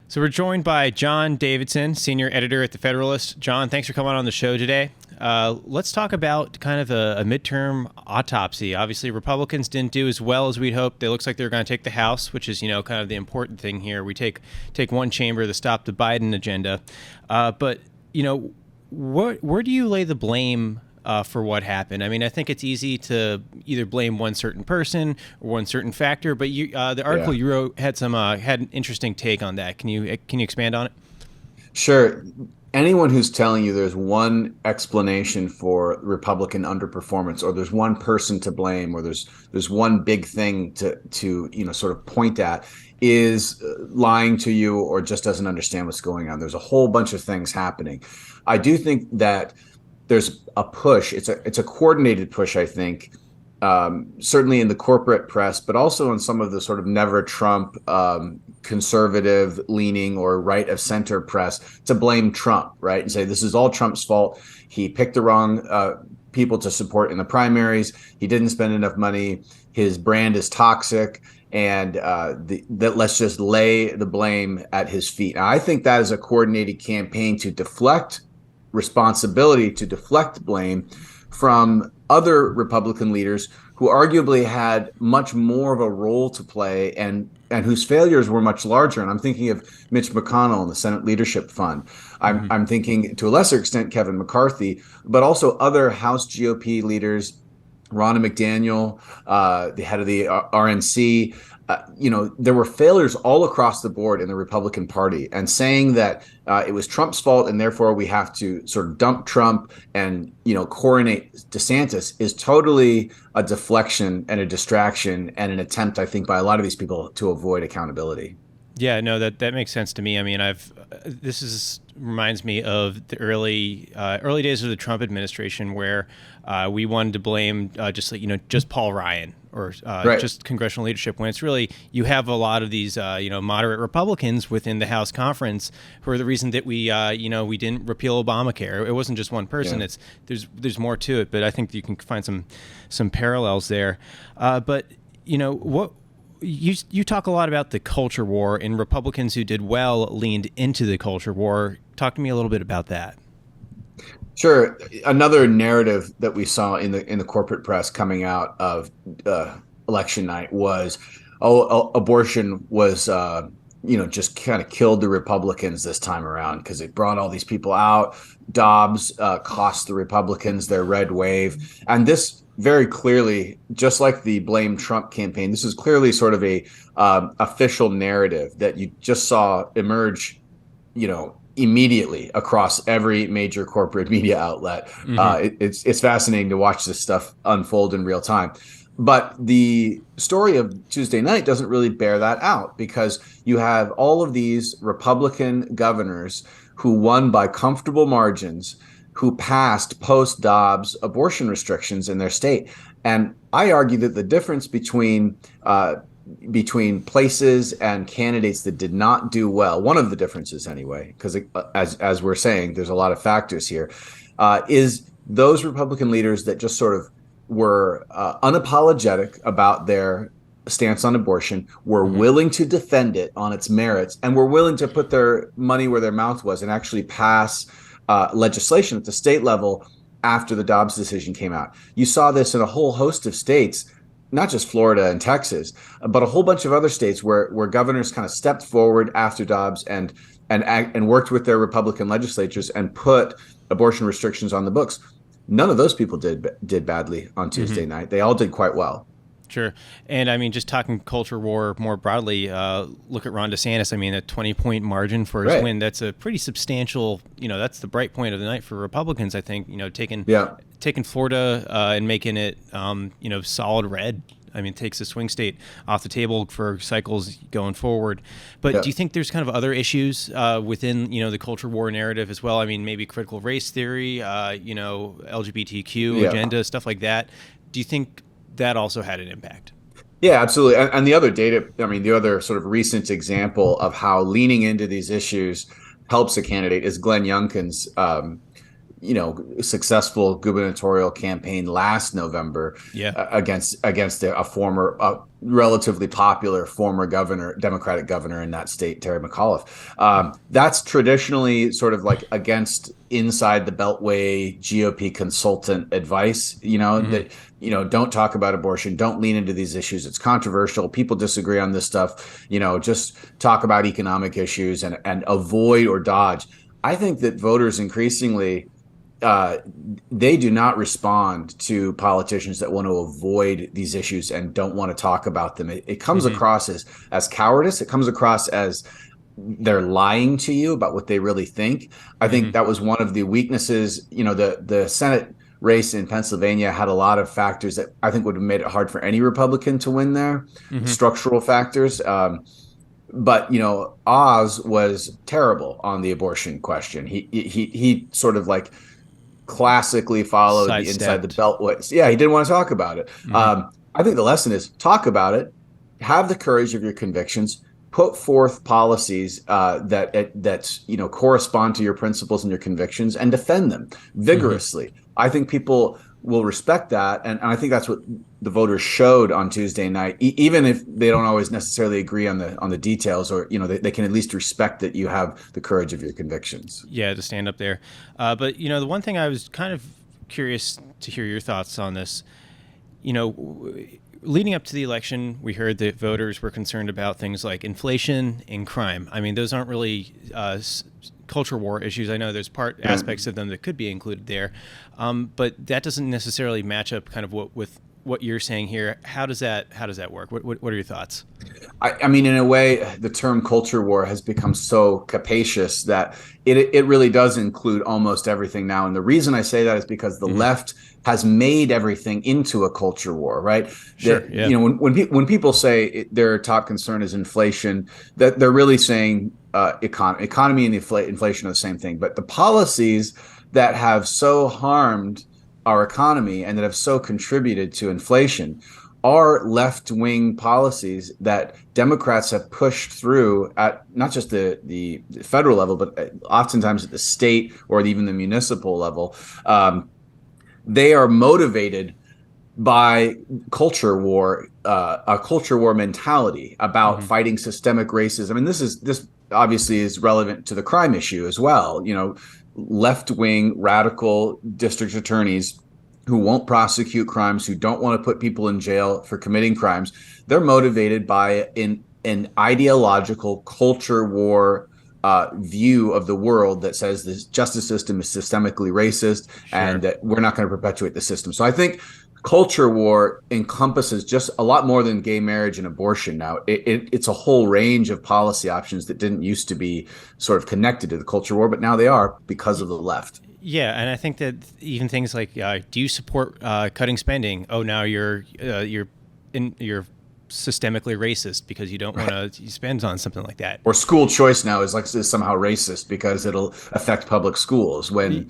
So we're joined by John Davidson, senior editor at the Federalist. John, thanks for coming on the show today. Let's talk about kind of a midterm autopsy. Obviously, Republicans didn't do as well as we'd hoped. It looks like they're going to take the House, which is, kind of the important thing here. We take one chamber to stop the Biden agenda. But where do you lay the blame for what happened? I mean, I think it's easy to either blame one certain person or one certain factor, but the article you wrote had an interesting take on that. Can you expand on it? Sure. Anyone who's telling you there's one explanation for Republican underperformance, or there's one person to blame, or there's one big thing to sort of point at, is lying to you or just doesn't understand what's going on. There's a whole bunch of things happening. I do think that there's a push. It's a coordinated push, I think, certainly in the corporate press, but also in some of the sort of never Trump conservative leaning or right of center press to blame Trump, right? And say this is all Trump's fault. He picked the wrong people to support in the primaries. He didn't spend enough money. His brand is toxic. And that let's just lay the blame at his feet. Now, I think that is a coordinated campaign to deflect responsibility, to deflect blame from other Republican leaders who arguably had much more of a role to play and whose failures were much larger. And I'm thinking of Mitch McConnell and the Senate Leadership Fund. I'm thinking to a lesser extent Kevin McCarthy, but also other House GOP leaders, Ronna McDaniel, the head of the RNC. There were failures all across the board in the Republican Party, and saying that it was Trump's fault and therefore we have to sort of dump Trump and, coronate DeSantis is totally a deflection and a distraction and an attempt, I think, by a lot of these people to avoid accountability. Yeah, no, that makes sense to me. I mean, reminds me of the early days of the Trump administration where we wanted to blame just Paul Ryan or Right. just congressional leadership, when it's really you have a lot of these moderate Republicans within the House conference who are the reason that we didn't repeal Obamacare. It wasn't just one person. Yeah. There's more to it, but I think you can find some parallels there. But what. You talk a lot about the culture war, and Republicans who did well leaned into the culture war. Talk to me a little bit about that. Sure. Another narrative that we saw in the corporate press coming out of election night was, abortion was just kind of killed the Republicans this time around because it brought all these people out. Dobbs cost the Republicans their red wave, and this very clearly, just like the blame Trump campaign, this is clearly sort of a official narrative that you just saw emerge, immediately across every major corporate media outlet. Mm-hmm. It's fascinating to watch this stuff unfold in real time. But the story of Tuesday night doesn't really bear that out, because you have all of these Republican governors who won by comfortable margins, who passed post-Dobbs abortion restrictions in their state. And I argue that the difference between places and candidates that did not do well, one of the differences anyway, because as we're saying, there's a lot of factors here, is those Republican leaders that just sort of were unapologetic about their stance on abortion, were willing to defend it on its merits, and were willing to put their money where their mouth was and actually pass legislation at the state level after the Dobbs decision came out. You saw this in a whole host of states, not just Florida and Texas, but a whole bunch of other states where governors kind of stepped forward after Dobbs and worked with their Republican legislatures and put abortion restrictions on the books. None of those people did badly on Tuesday night. They all did quite well. Sure. And I mean, just talking culture war more broadly, look at Ron DeSantis. I mean, a 20-point margin for his win. That's a pretty substantial, that's the bright point of the night for Republicans, I think, taking Florida and making it, solid red. I mean, takes a swing state off the table for cycles going forward. But do you think there's kind of other issues within, the culture war narrative as well? I mean, maybe critical race theory, LGBTQ agenda, stuff like that. Do you think that also had an impact? Yeah, absolutely. And the other the other sort of recent example of how leaning into these issues helps a candidate is Glenn Youngkin's successful gubernatorial campaign last November Yeah. against a former relatively popular former Democratic governor in that state, Terry McAuliffe. That's traditionally sort of like against inside the Beltway GOP consultant advice, that, don't talk about abortion, don't lean into these issues. It's controversial. People disagree on this stuff, just talk about economic issues and avoid or dodge. I think that voters increasingly they do not respond to politicians that want to avoid these issues and don't want to talk about them. It comes across as cowardice. It comes across as they're lying to you about what they really think. I think that was one of the weaknesses. The Senate race in Pennsylvania had a lot of factors that I think would have made it hard for any Republican to win there, structural factors. But Oz was terrible on the abortion question. He sort of like classically followed the inside the beltway. Yeah, he didn't want to talk about it. I think the lesson is talk about it, have the courage of your convictions, put forth policies that correspond to your principles and your convictions, and defend them vigorously. I think people will respect that, and I think that's what the voters showed on Tuesday night. Even if they don't always necessarily agree on the details, or they can at least respect that you have the courage of your convictions. Yeah, to stand up there. But the one thing I was kind of curious to hear your thoughts on this. Leading up to the election, we heard that voters were concerned about things like inflation and crime. I mean, those aren't really culture war issues. I know there's aspects of them that could be included there, but that doesn't necessarily match up kind of with what you're saying here. How does that work? What are your thoughts? I mean, in a way, the term culture war has become so capacious that it really does include almost everything now. And the reason I say that is because the left has made everything into a culture war, right? Sure. Yeah. When people say their top concern is inflation, that they're really saying economy and inflation are the same thing. But the policies that have so harmed our economy and that have so contributed to inflation are left-wing policies that Democrats have pushed through at not just the federal level, but oftentimes at the state or even the municipal level. They are motivated by culture war, a culture war mentality about fighting systemic racism. I mean, this obviously is relevant to the crime issue as well. Left-wing radical district attorneys who won't prosecute crimes, who don't want to put people in jail for committing crimes. They're motivated by an ideological culture war view of the world that says the justice system is systemically racist and that we're not going to perpetuate the system. So I think culture war encompasses just a lot more than gay marriage and abortion now. It's a whole range of policy options that didn't used to be sort of connected to the culture war, but now they are because of the left. Yeah, and I think that even things like, do you support cutting spending? Oh, now you're systemically racist because you don't want to spend on something like that. Or school choice now is somehow racist because it'll affect public schools, when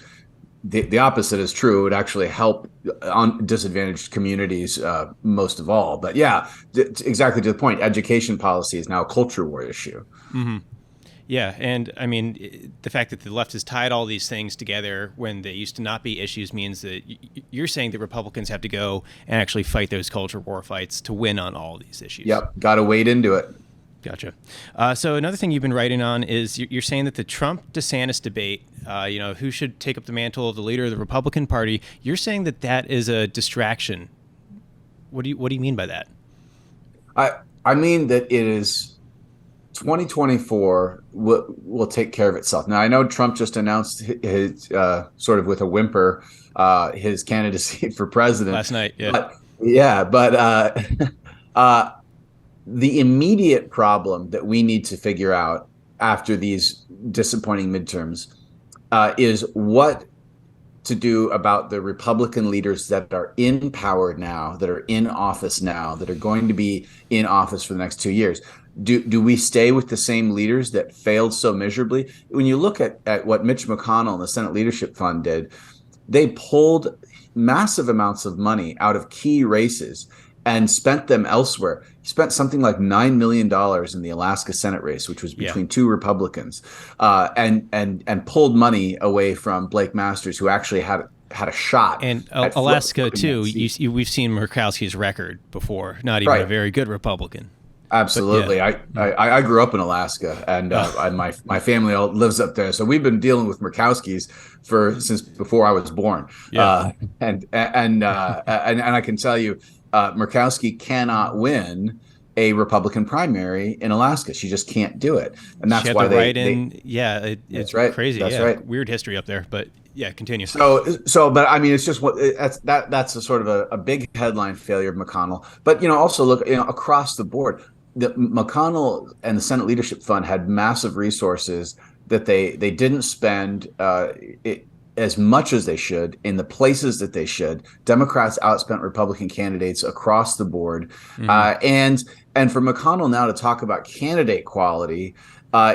the opposite is true. It would actually help on disadvantaged communities most of all. But yeah, exactly to the point, education policy is now a culture war issue. Yeah, and I mean, the fact that the left has tied all these things together when they used to not be issues means that you're saying that Republicans have to go and actually fight those culture war fights to win on all these issues. Yep, got to wade into it. Gotcha. So another thing you've been writing on is you're saying that the Trump-DeSantis debate, who should take up the mantle of the leader of the Republican Party, you're saying that is a distraction. What do you mean by that? I mean that it is 2024 will take care of itself. Now, I know Trump just announced his sort of with a whimper his candidacy for president last night. But the immediate problem that we need to figure out after these disappointing midterms is what to do about the Republican leaders that are in power now, that are in office now, that are going to be in office for the next 2 years. Do we stay with the same leaders that failed so miserably? When you look at what Mitch McConnell and the Senate Leadership Fund did, they pulled massive amounts of money out of key races and spent them elsewhere. He spent something like $9 million in the Alaska Senate race, which was between two Republicans, and pulled money away from Blake Masters, who actually had a shot. And Alaska too. We've seen Murkowski's record before. Not even a very good Republican. Absolutely. I grew up in Alaska, and my family all lives up there. So we've been dealing with Murkowski's since before I was born. Yeah. And I can tell you, Murkowski cannot win a Republican primary in Alaska. She just can't do it, and that's why it's crazy. That's right. Weird history up there, but yeah, continue. But I mean, it's just that's a sort of a big headline failure of McConnell. But also look, across the board, McConnell and the Senate Leadership Fund had massive resources that they didn't spend as much as they should in the places that they should. Democrats outspent Republican candidates across the board, and for McConnell now to talk about candidate quality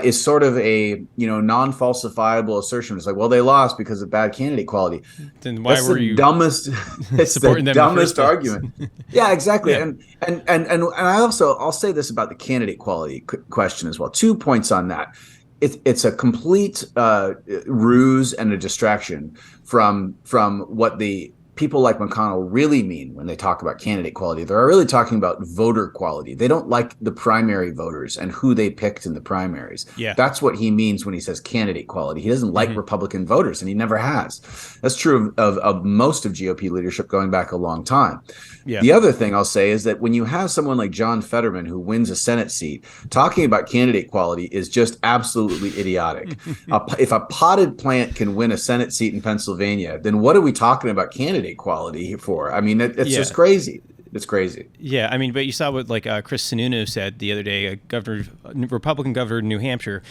is sort of a non-falsifiable assertion. It's like, well, they lost because of bad candidate quality. Then why were you dumbest? It's the dumbest argument. Yeah, exactly. Yeah. And I'll say this about the candidate quality question as well. 2 points on that. It's a complete ruse and a distraction from what the people like McConnell really mean when they talk about candidate quality. They're really talking about voter quality. They don't like the primary voters and who they picked in the primaries. Yeah. That's what he means when he says candidate quality. He doesn't like Republican voters, and he never has. That's true of most of GOP leadership going back a long time. Yeah. The other thing I'll say is that when you have someone like John Fetterman who wins a Senate seat, talking about candidate quality is just absolutely idiotic. If a potted plant can win a Senate seat in Pennsylvania, then what are we talking about candidate quality for? I mean, it's just crazy. It's crazy. Yeah, I mean, but you saw what Chris Sununu said the other day, a Republican governor in New Hampshire.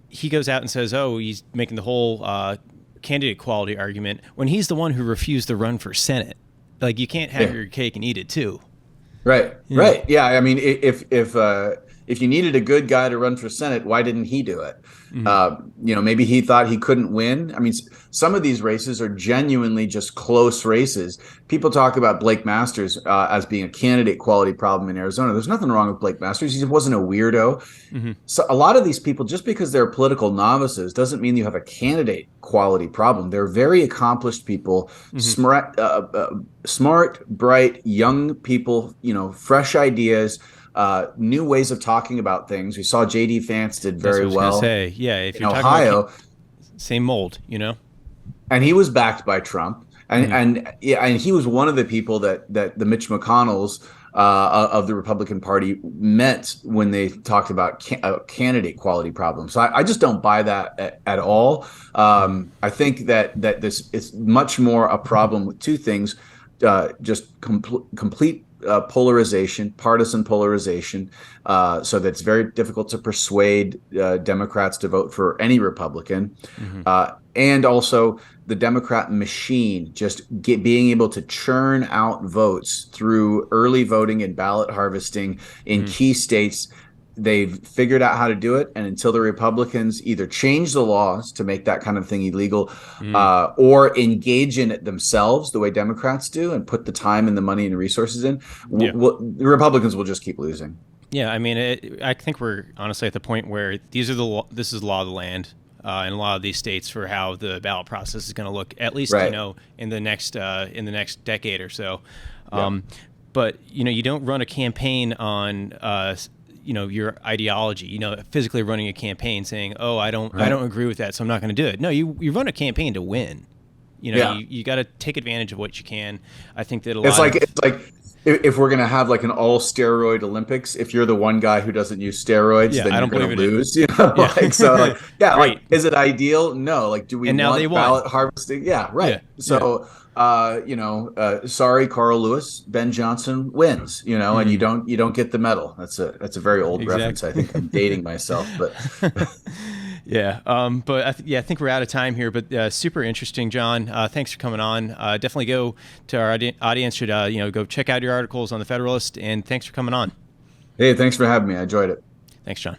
He goes out and says, "Oh, he's making the whole candidate quality argument," when he's the one who refused to run for Senate. Like, you can't have your cake and eat it too. Right. Right. Yeah. I mean, if you needed a good guy to run for Senate, why didn't he do it? Maybe he thought he couldn't win. I mean, some of these races are genuinely just close races. People talk about Blake Masters as being a candidate quality problem in Arizona. There's nothing wrong with Blake Masters. He wasn't a weirdo. So a lot of these people, just because they're political novices, doesn't mean you have a candidate quality problem. They're very accomplished people, smart, bright, young people, fresh ideas. New ways of talking about things. We saw J.D. Vance did very well. If you're in Ohio, same mold, and he was backed by Trump, and he was one of the people that the Mitch McConnells of the Republican Party met when they talked about candidate quality problems. So I just don't buy that at all. I think that this is much more a problem with two things: just complete polarization, partisan polarization, so that it's very difficult to persuade Democrats to vote for any Republican, and also the Democrat machine just being able to churn out votes through early voting and ballot harvesting in key states. They've figured out how to do it, and until the Republicans either change the laws to make that kind of thing illegal or engage in it themselves the way Democrats do and put the time and the money and the resources in, the Republicans will just keep losing. Yeah, I mean, I think we're honestly at the point where this is the law of the land in a lot of these states for how the ballot process is going to look, at least in the next decade or so. But you don't run a campaign on your ideology, physically running a campaign saying, "Oh, I don't agree with that, so I'm not going to do it." No, you run a campaign to win. You got to take advantage of what you can. I think that it's like if we're going to have like an all steroid Olympics, if you're the one guy who doesn't use steroids, then you're going to lose. Right. Is it ideal? No. Like, do we want ballot harvesting? Yeah, right. Yeah. So. Sorry, Carl Lewis, Ben Johnson wins, and you don't get the medal. That's a very old reference. I think I'm dating myself, but but I think we're out of time here, but super interesting, John. Thanks for coming on. Definitely go to our audience should, go check out your articles on the Federalist, and thanks for coming on. Hey, thanks for having me. I enjoyed it. Thanks, John.